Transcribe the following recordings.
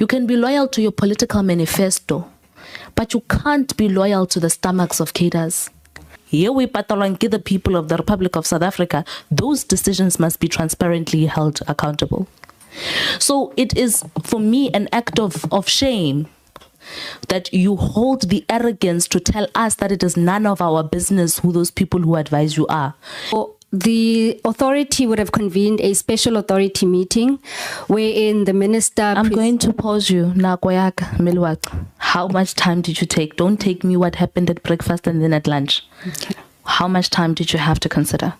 You can be loyal to your political manifesto, but you can't be loyal to the stomachs of cadres. Here we patalanki the people of the Republic of South Africa. Those decisions must be transparently held accountable. So it is, for me, an act of shame that you hold the arrogance to tell us that it is none of our business who those people who advise you are. The authority would have convened a special authority meeting wherein the minister... I'm going to pause you. How much time did you take? Don't take me what happened at breakfast and then at lunch. Okay. How much time did you have to consider?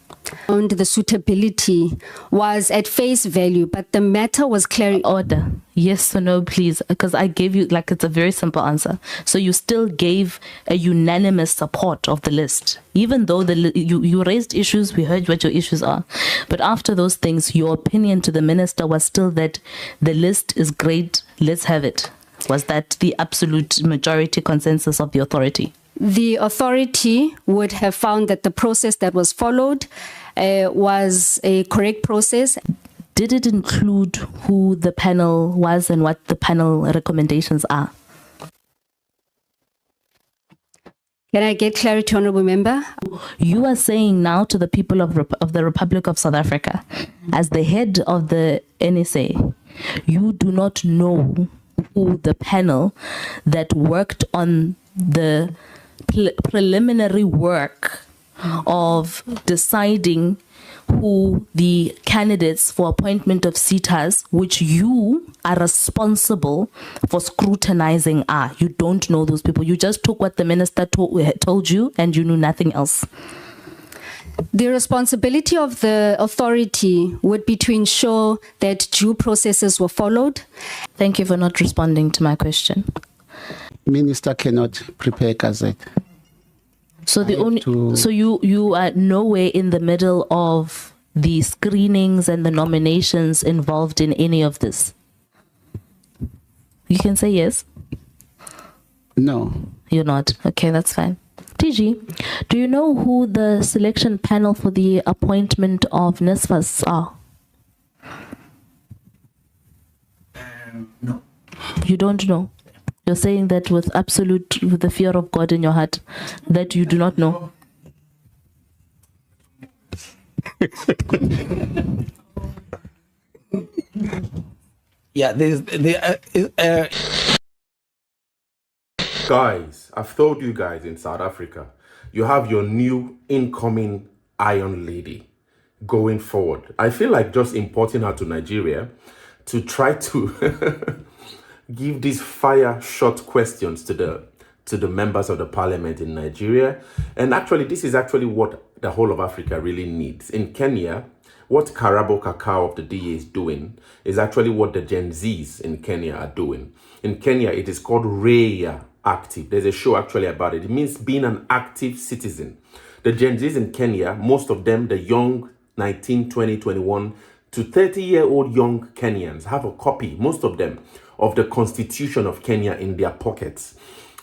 And the suitability was at face value, but the matter was clear. Order. Yes or no, please. Because I gave you, it's a very simple answer. So you still gave a unanimous support of the list. Even though you raised issues, we heard what your issues are. But after those things, your opinion to the minister was still that the list is great, let's have it. Was that the absolute majority consensus of the authority? The authority would have found that the process that was followed was a correct process. Did it include who the panel was and what the panel recommendations are? Can I get clarity, Honourable Member? You are saying now to the people of the Republic of South Africa, as the head of the NSA, you do not know who the panel that worked on the preliminary work of deciding who the candidates for appointment of SETAs, which you are responsible for scrutinizing, are. You don't know those people. You just took what the minister told you and you knew nothing else. The responsibility of the authority would be to ensure that due processes were followed. Thank you for not responding to my question. Minister cannot prepare gazette. So you are nowhere in the middle of the screenings and the nominations involved in any of this. You can say yes. No. You're not. Okay, that's fine. TG, do you know who the selection panel for the appointment of NSFAS are? No. You don't know? You're saying that with the fear of God in your heart, that you do not know. Yeah, Guys, I've told you guys in South Africa, you have your new incoming Iron Lady going forward. I feel like just importing her to Nigeria to try to give these fire shot questions to the members of the parliament in Nigeria. And actually, this is actually what the whole of Africa really needs. In Kenya, what Karabo Cacao of the DA is doing is actually what the Gen Zs in Kenya are doing. In Kenya, it is called Raya Active. There's a show actually about it. It means being an active citizen. The Gen Zs in Kenya, most of them, the young 19, 20, 21 to 30-year-old young Kenyans have a copy, most of them, of the Constitution of Kenya in their pockets.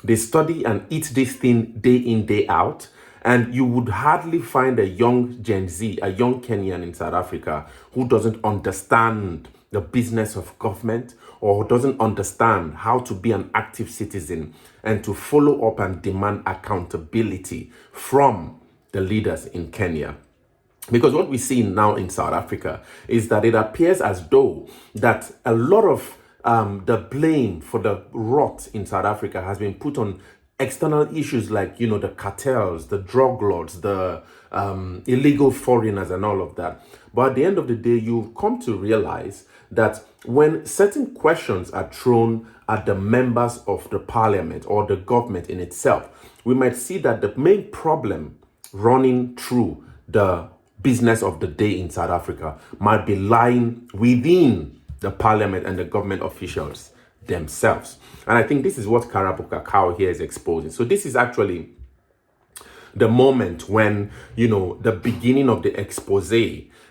They study and eat this thing day in, day out. And you would hardly find a young Gen Z, a young Kenyan in South Africa who doesn't understand the business of government or doesn't understand how to be an active citizen and to follow up and demand accountability from the leaders in Kenya. Because what we see now in South Africa is that it appears as though that a lot of the blame for the rot in South Africa has been put on external issues like, the cartels, the drug lords, the illegal foreigners and all of that. But at the end of the day, you come to realize that when certain questions are thrown at the members of the parliament or the government in itself, we might see that the main problem running through the business of the day in South Africa might be lying within the parliament and the government officials themselves. And I think this is what Karabo Cacao here is exposing. So this is actually the moment when, the beginning of the expose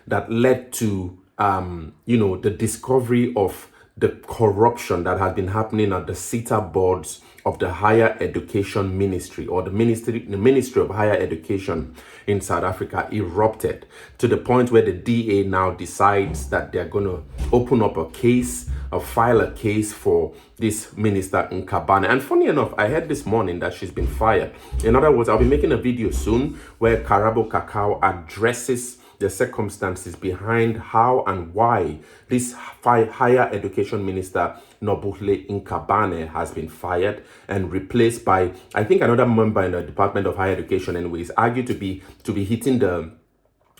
that led to, the discovery of the corruption that has been happening at the SETA boards of the Higher Education Ministry, or the Ministry of Higher Education in South Africa, erupted to the point where the DA now decides that they're going to open up a case, or file a case for this minister NKABANE. And funny enough, I heard this morning that she's been fired. In other words, I'll be making a video soon where Karabo addresses the circumstances behind how and why this higher education minister Nobuhle NKABANE has been fired and replaced by, I think, another member in the Department of Higher Education, and is argued to be hitting the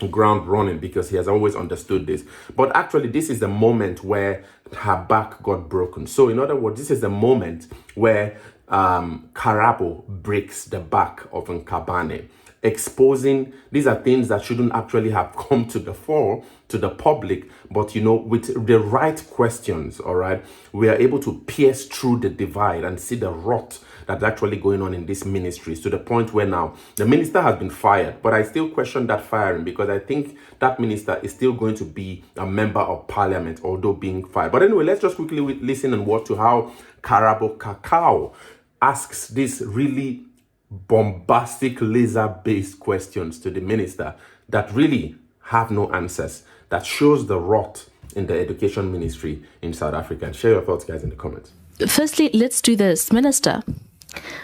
ground running because he has always understood this. But actually, this is the moment where her back got broken. So in other words, this is the moment where Karabo breaks the back of NKABANE, exposing these are things that shouldn't actually have come to the fore to the public, but with the right questions, all right, we are able to pierce through the divide and see the rot that's actually going on in this ministry, to the point where now the minister has been fired. But I still question that firing, because I think that minister is still going to be a member of parliament, although being fired. But anyway, let's just quickly listen and watch to how Karabo asks this really bombastic, laser-based questions to the minister that really have no answers, that shows the rot in the education ministry in South Africa. And share your thoughts, guys, in the comments. Firstly, let's do this. Minister,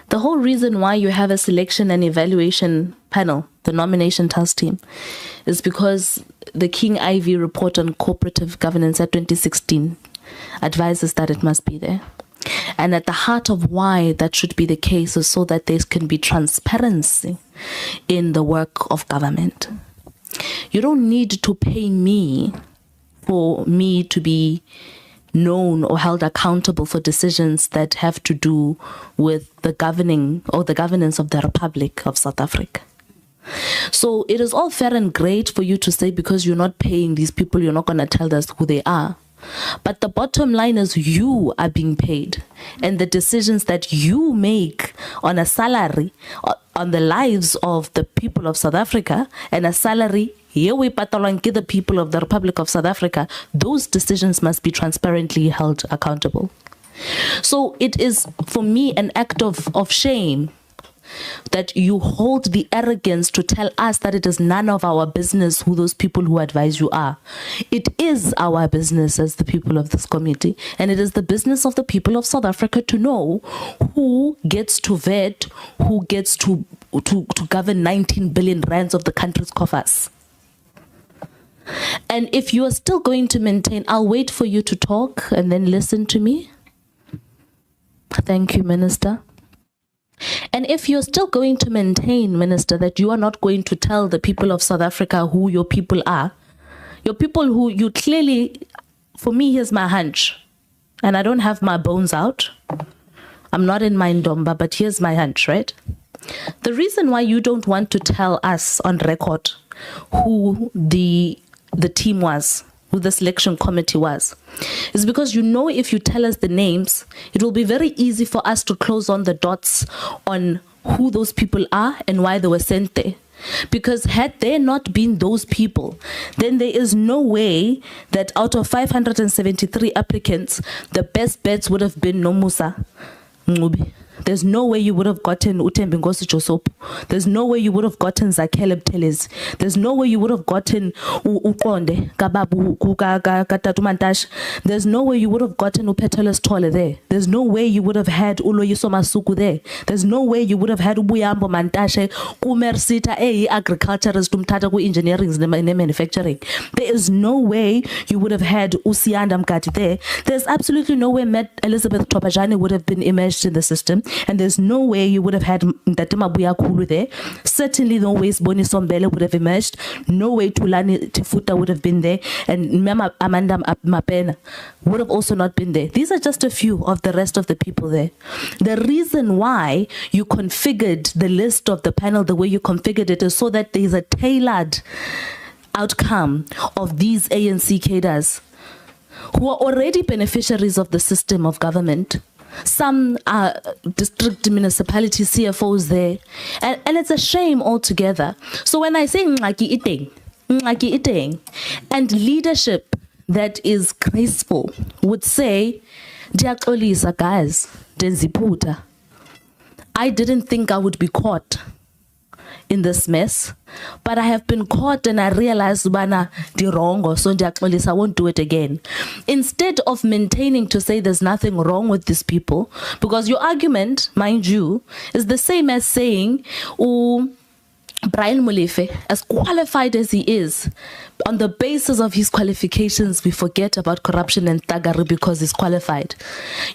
the whole reason why you have a selection and evaluation panel, the nomination task team, is because the King Ivy report on cooperative governance at 2016 advises that it must be there. And at the heart of why that should be the case is so that there can be transparency in the work of government. You don't need to pay me for me to be known or held accountable for decisions that have to do with the governing or the governance of the Republic of South Africa. So it is all fair and great for you to say, because you're not paying these people, you're not going to tell us who they are. But the bottom line is you are being paid, and the decisions that you make on a salary, on the lives of the people of South Africa, and a salary, here we patalanki the people of the Republic of South Africa, those decisions must be transparently held accountable. So it is, for me, an act of shame that you hold the arrogance to tell us that it is none of our business who those people who advise you are. It is our business as the people of this committee, and it is the business of the people of South Africa to know who gets to vet, who gets to govern 19 billion rands of the country's coffers. And if you are still going to maintain, I'll wait for you to talk and then listen to me. Thank you, Minister. And if you're still going to maintain, Minister, that you are not going to tell the people of South Africa who your people are, your people who you clearly, for me, here's my hunch, and I don't have my bones out. I'm not in my ndomba, but here's my hunch, right? The reason why you don't want to tell us on record who the team was, who the selection committee was, is because if you tell us the names, it will be very easy for us to close on the dots on who those people are and why they were sent there. Because had there not been those people, then there is no way that out of 573 applicants, the best bets would have been Nomusa Ngubi. There's no way you would have gotten Utembi Ngosi Josopo. There's no way you would have gotten Zakeleb Teles. There's no way you would have gotten Ukonde, Kababu, Katatumantash. There's no way you would have gotten Upetoles Tole there. There's no way you would have had Uloyiso Masuku there. There's no way you would have had Ubuyambo Mantashe, Umersita, agriculturist, Umtata, engineering, and manufacturing. There is no way you would have had Usianda Mkati there. There's absolutely no way Elizabeth Topajani would have been immersed in the system. And there's no way you would have had Ntatema Buyakulu there. Certainly no way Boni Sombele would have emerged. No way Tulani Tifuta would have been there. And Mama Amanda Mapena would have also not been there. These are just a few of the rest of the people there. The reason why you configured the list of the panel the way you configured it is so that there's a tailored outcome of these ANC cadres who are already beneficiaries of the system of government. Some are district municipality CFOs there. And it's a shame altogether. So when I say ngaki iteng, and leadership that is graceful would say, "Ndiyaxolisa guys, ndenziphutha. I didn't think I would be caught in this mess, but I have been caught and I realized bana dirongo, so ndiyaxolisa, I won't do it again." Instead of maintaining to say there's nothing wrong with these people, because your argument, mind you, is the same as saying, Brian Molefe, as qualified as he is, on the basis of his qualifications, we forget about corruption and thuggery because he's qualified.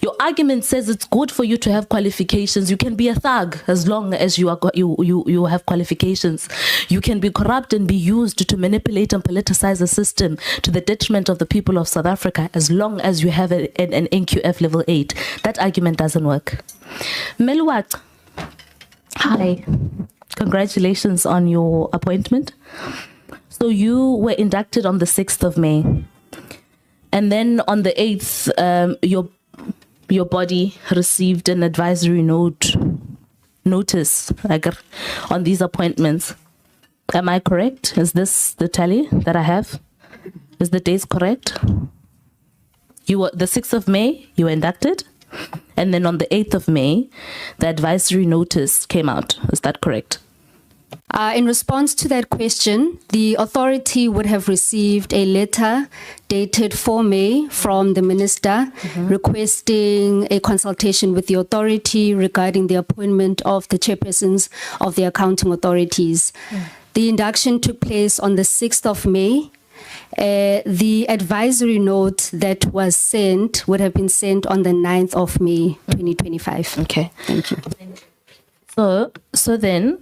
Your argument says it's good for you to have qualifications. You can be a thug as long as you have qualifications. You can be corrupt and be used to manipulate and politicize the system to the detriment of the people of South Africa as long as you have an NQF level 8. That argument doesn't work. Meluak, hi. Congratulations on your appointment. So you were inducted on the 6th of May. And then on the 8th, your body received an advisory notice on these appointments. Am I correct? Is this the tally that I have? Is the dates correct? You were the 6th of May, you were inducted. And then on the 8th of May, the advisory notice came out. Is that correct? In response to that question, the authority would have received a letter dated 4 May from the minister requesting a consultation with the authority regarding the appointment of the chairpersons of the accounting authorities. The induction took place on the 6th of May. The advisory note that was sent would have been sent on the 9th of May, 2025. Okay. Thank you. So then,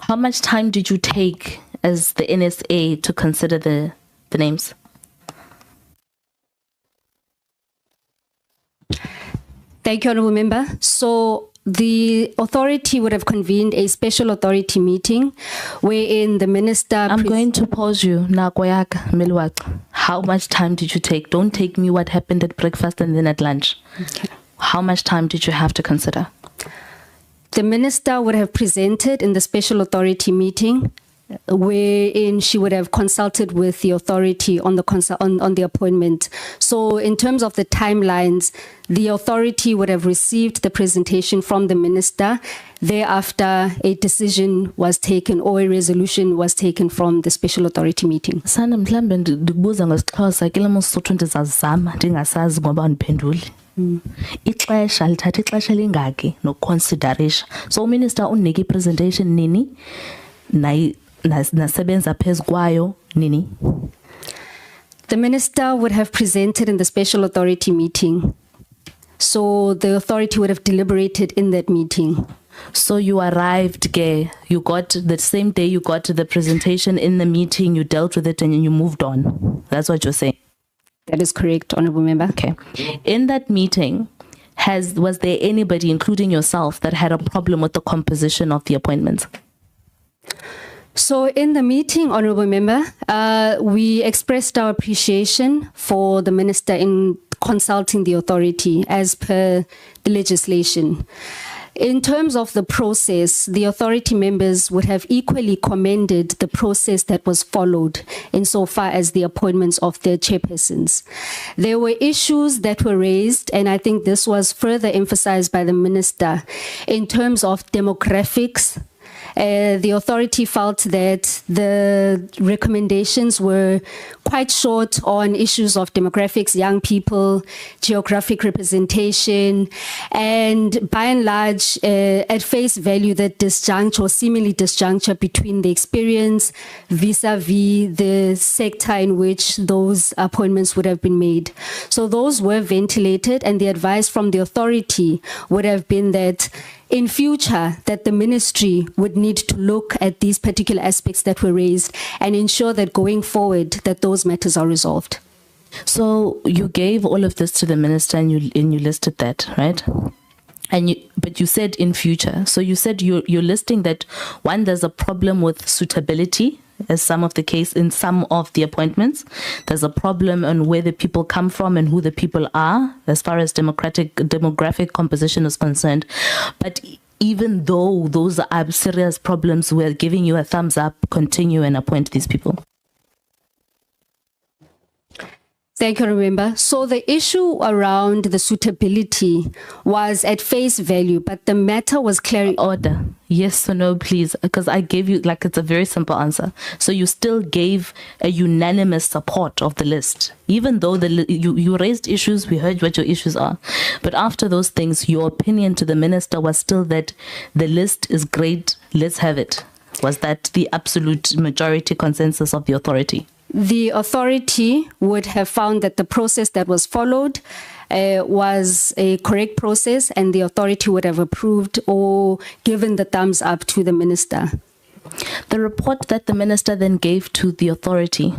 how much time did you take as the NSA to consider the names? Thank you, Honourable Member. So the authority would have convened a special authority meeting wherein the minister... I'm going to pause you. Nakoyak Milwak. How much time did you take? Don't take me what happened at breakfast and then at lunch. Okay. How much time did you have to consider? The minister would have presented in the special authority meeting wherein she would have consulted with the authority on the appointment. So in terms of the timelines, the authority would have received the presentation from the minister. Thereafter, a decision was taken or a resolution was taken from the special authority meeting. Sana mhlambe ndibuza ngesiXhosa kile mosuthu ndizazama ndingasazi ngoba ndiphendule. Ixesha lithatha ixesha lingaki nokuconsiderisha. So uminister unike presentation nini nasebenza phezu kwayo nini? The minister would have presented in the special authority meeting. So the authority would have deliberated in that meeting. So you arrived, you got the same day you got the presentation in the meeting, you dealt with it and you moved on. That's what you're saying? That is correct, Honourable Member. Okay. In that meeting, was there anybody, including yourself, that had a problem with the composition of the appointments? So in the meeting, Honourable Member, we expressed our appreciation for the minister in consulting the authority as per the legislation. In terms of the process, the authority members would have equally commended the process that was followed insofar as the appointments of their chairpersons. There were issues that were raised, and I think this was further emphasized by the minister in terms of demographics. The authority felt that the recommendations were quite short on issues of demographics, young people, geographic representation, and by and large, at face value, that disjuncture or seemingly disjuncture between the experience vis-a-vis the sector in which those appointments would have been made. So those were ventilated, and the advice from the authority would have been that in future, that the ministry would need to look at these particular aspects that were raised and ensure that going forward that those matters are resolved. So you gave all of this to the minister and you listed that, right? But you said in future. So you said you're listing that, one, there's a problem with suitability as some of the case in some of the appointments. There's a problem on where the people come from and who the people are as far as demographic composition is concerned. But even though those are serious problems, we're giving you a thumbs up, continue and appoint these people. Thank you, Remember. So the issue around the suitability was at face value, but the matter was clear. Order. Yes or no, please. Because I gave you, like, it's a very simple answer. So you still gave a unanimous support of the list. Even though you raised issues, we heard what your issues are. But after those things, your opinion to the minister was still that the list is great, let's have it. Was that the absolute majority consensus of the authority? The authority would have found that the process that was followed was a correct process, and the authority would have approved or given the thumbs up to the minister. The report that the minister then gave to the authority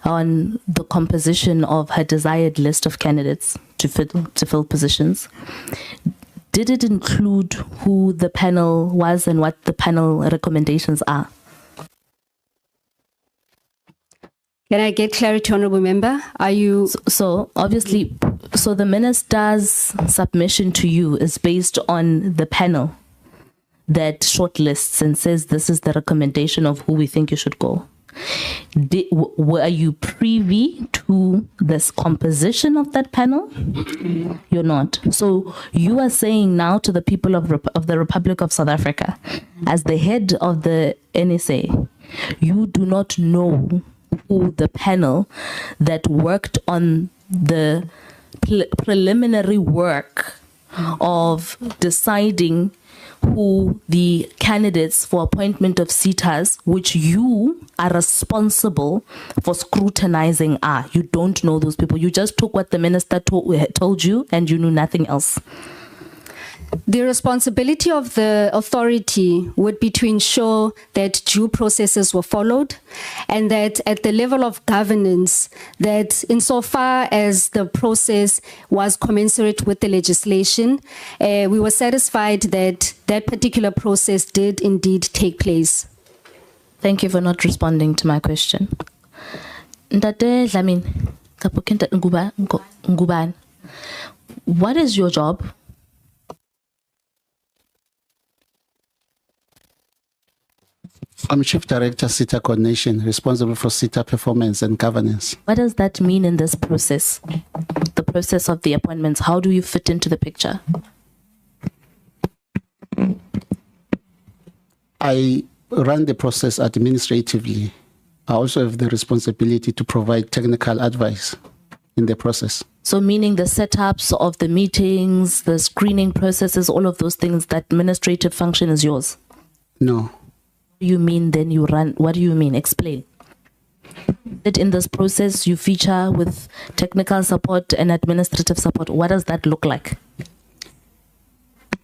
on the composition of her desired list of candidates to fill positions, did it include who the panel was and what the panel recommendations are? Can I get clarity, Honourable Member? Are you... So obviously, so the minister's submission to you is based on the panel that shortlists and says this is the recommendation of who we think you should go. Were you privy to this composition of that panel? You're not. So you are saying now to the people of the Republic of South Africa, as the head of the NSA, you do not know who the panel that worked on the preliminary work of deciding who the candidates for appointment of SETAs, which you are responsible for scrutinizing, are. You don't know those people. You just took what the minister told you and you knew nothing else. The responsibility of the authority would be to ensure that due processes were followed, and that at the level of governance, that insofar as the process was commensurate with the legislation, we were satisfied that that particular process did indeed take place. Thank you for not responding to my question. Ntate Dlamini, Ngubane, what is your job? I'm Chief Director, SETA Coordination, responsible for SETA performance and governance. What does that mean in this process? The process of the appointments, how do you fit into the picture? I run the process administratively. I also have the responsibility to provide technical advice in the process. So meaning the setups of the meetings, the screening processes, all of those things, that administrative function is yours? No. What do you mean then you run? What do you mean? Explain. That in this process you feature with technical support and administrative support. What does that look like?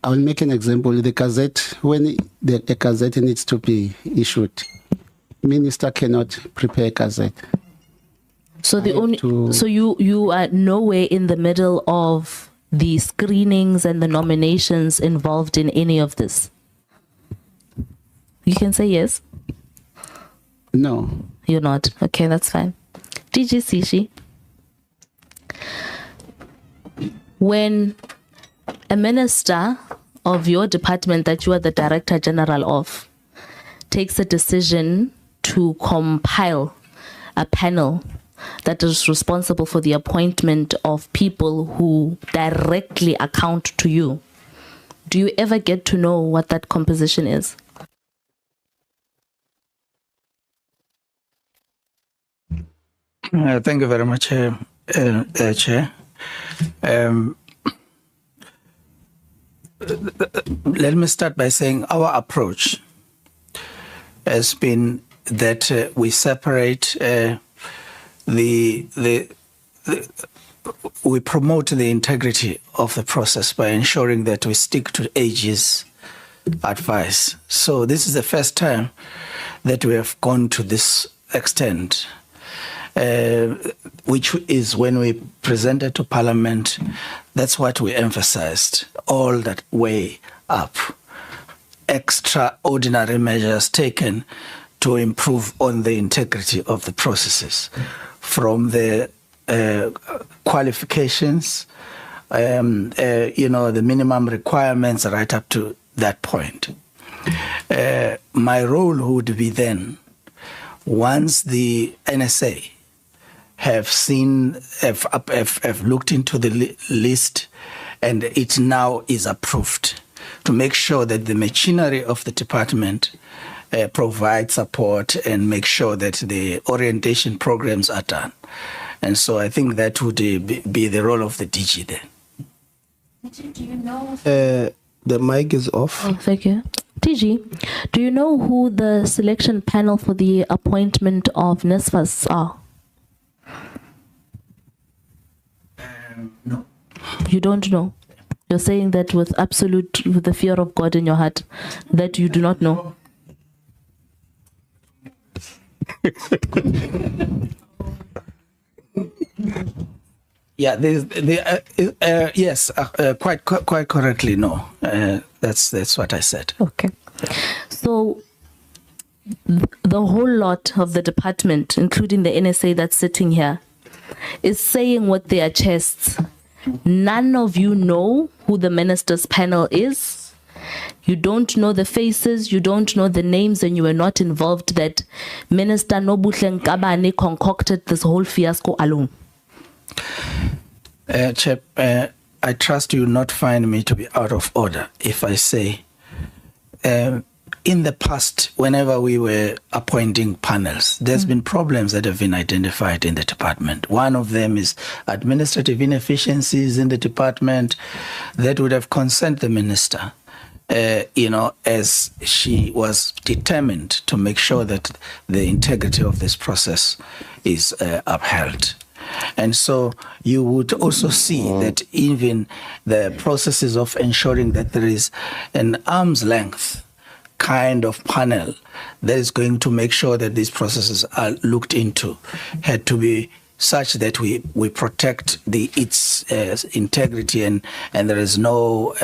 I will make an example. The gazette, when the gazette needs to be issued, minister cannot prepare a gazette. So so you are nowhere in the middle of the screenings and the nominations involved in any of this. You can say yes. No. You're not. Okay, that's fine. DG Sishi, when a minister of your department that you are the Director General of takes a decision to compile a panel that is responsible for the appointment of people who directly account to you, do you ever get to know what that composition is? Thank you very much, Chair. Let me start by saying our approach has been that we separate we promote the integrity of the process by ensuring that we stick to AG's advice. So this is the first time that we have gone to this extent, which is when we presented to Parliament. That's what we emphasized all that way up. Extraordinary measures taken to improve on the integrity of the processes, from the qualifications, the minimum requirements right up to that point. My role would be then, once the NSA have looked into the list, and it now is approved to make sure that the machinery of the department provide support and make sure that the orientation programs are done. And so I think that would be the role of the DG there. Do you know? The mic is off. Oh, thank you. DG, do you know who the selection panel for the appointment of NSFAS are? No. You don't know? You're saying that with the fear of God in your heart, that you do not know? Yeah, yes, quite correctly, no. That's what I said. Okay. So the whole lot of the department, including the NSA that's sitting here, is saying with their chests, none of you know who the minister's panel is. You don't know the faces, you don't know the names, and you were not involved, that Minister Nobuhle NKABANE concocted this whole fiasco alone. Chep, I trust you will not find me to be out of order if I say, in the past, whenever we were appointing panels, there's been problems that have been identified in the department. One of them is administrative inefficiencies in the department that would have concerned the minister, as she was determined to make sure that the integrity of this process is upheld. And so you would also see that even the processes of ensuring that there is an arm's length kind of panel that is going to make sure that these processes are looked into had to be such that we protect its integrity and there is no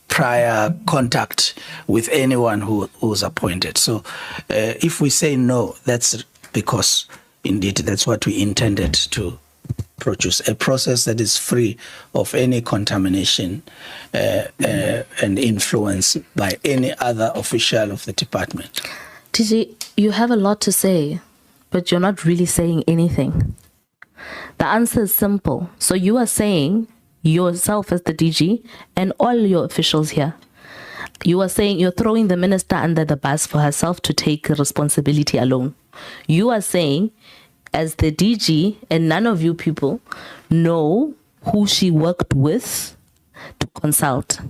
prior contact with anyone who's appointed. So if we say no, that's because indeed that's what we intended to produce, a process that is free of any contamination and influence by any other official of the department. TG, you have a lot to say, but you're not really saying anything. The answer is simple. So you are saying, yourself as the DG and all your officials here, you are saying you're throwing the minister under the bus for herself to take responsibility alone. You are saying, as the DG, and none of you people know who she worked with to consult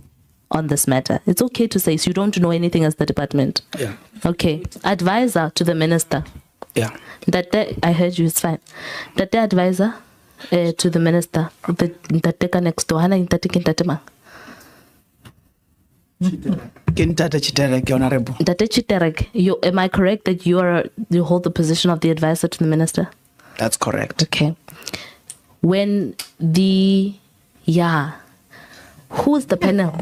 on this matter. It's okay to say, so you don't know anything as the department. Yeah. Okay. Advisor to the minister. Yeah. I heard you, it's fine. That the advisor to the minister, that next door, am I correct that you hold the position of the advisor to the minister? That's correct. Okay. When who's the panel?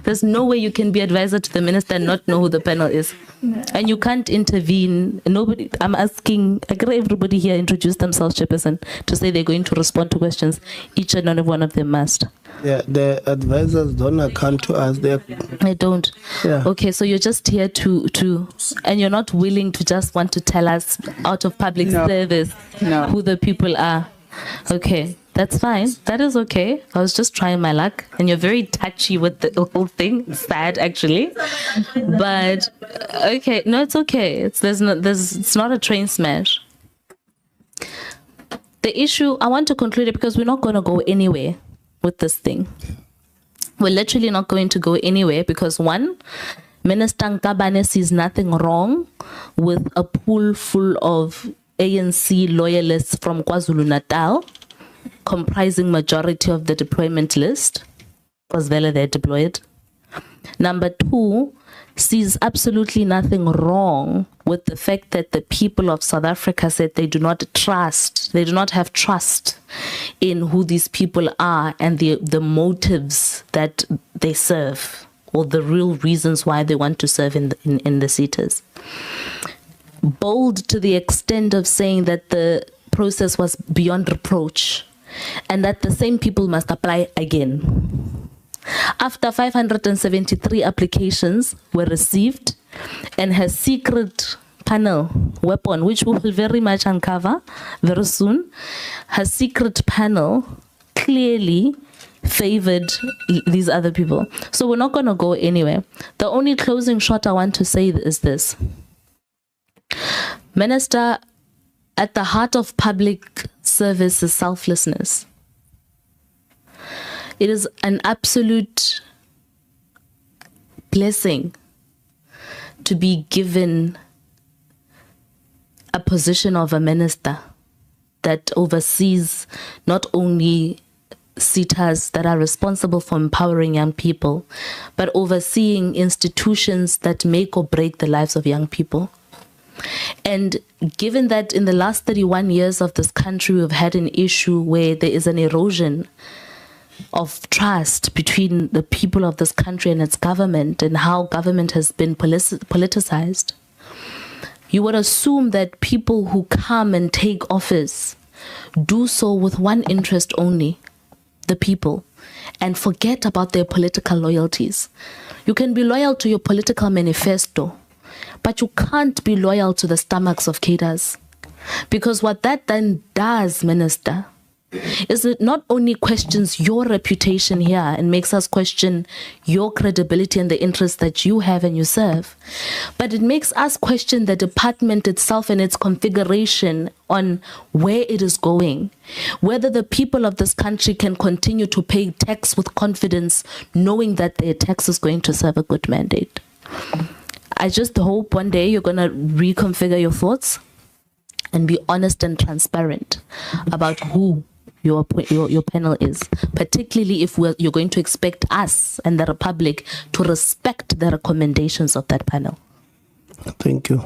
There's no way you can be advisor to the minister and not know who the panel is. No. And you can't intervene. Nobody, I'm asking, I get everybody here introduce themselves, Chairperson, to say they're going to respond to questions. Each and every one of them must. Yeah, the advisors don't come to us. They don't. Yeah. Okay, so you're just here to, and you're not willing to just want to tell us out of public service who the people are. Okay, that's fine. That is okay. I was just trying my luck, and you're very touchy with the whole thing. It's sad, actually, but okay. No, it's okay. It's not a train smash. The issue, I want to conclude it because we're not going to go anywhere with this thing. We're literally not going to go anywhere because one, Minister NKABANE sees nothing wrong with a pool full of ANC loyalists from KwaZulu-Natal, comprising majority of the deployment list, because they're deployed. Number two, sees absolutely nothing wrong with the fact that the people of South Africa said they do not have trust in who these people are and the motives that they serve, or the real reasons why they want to serve in the seaters. Bold to the extent of saying that the process was beyond reproach and that the same people must apply again. After 573 applications were received and her secret panel weapon, which we will very much uncover very soon, her secret panel clearly favored these other people. So we're not going to go anywhere. The only closing shot I want to say is this. Minister, at the heart of public service is selflessness. It is an absolute blessing to be given a position of a minister that oversees not only SETAs that are responsible for empowering young people, but overseeing institutions that make or break the lives of young people. And given that in the last 31 years of this country, we've had an issue where there is an erosion of trust between the people of this country and its government, and how government has been politicized, you would assume that people who come and take office do so with one interest only, the people, and forget about their political loyalties. You can be loyal to your political manifesto, but you can't be loyal to the stomachs of cadres. Because what that then does, Minister, is it not only questions your reputation here and makes us question your credibility and the interests that you have and you serve, but it makes us question the department itself and its configuration on where it is going, whether the people of this country can continue to pay tax with confidence, knowing that their tax is going to serve a good mandate. I just hope one day you're going to reconfigure your thoughts and be honest and transparent about who your panel is, particularly if you're going to expect us and the Republic to respect the recommendations of that panel. Thank you.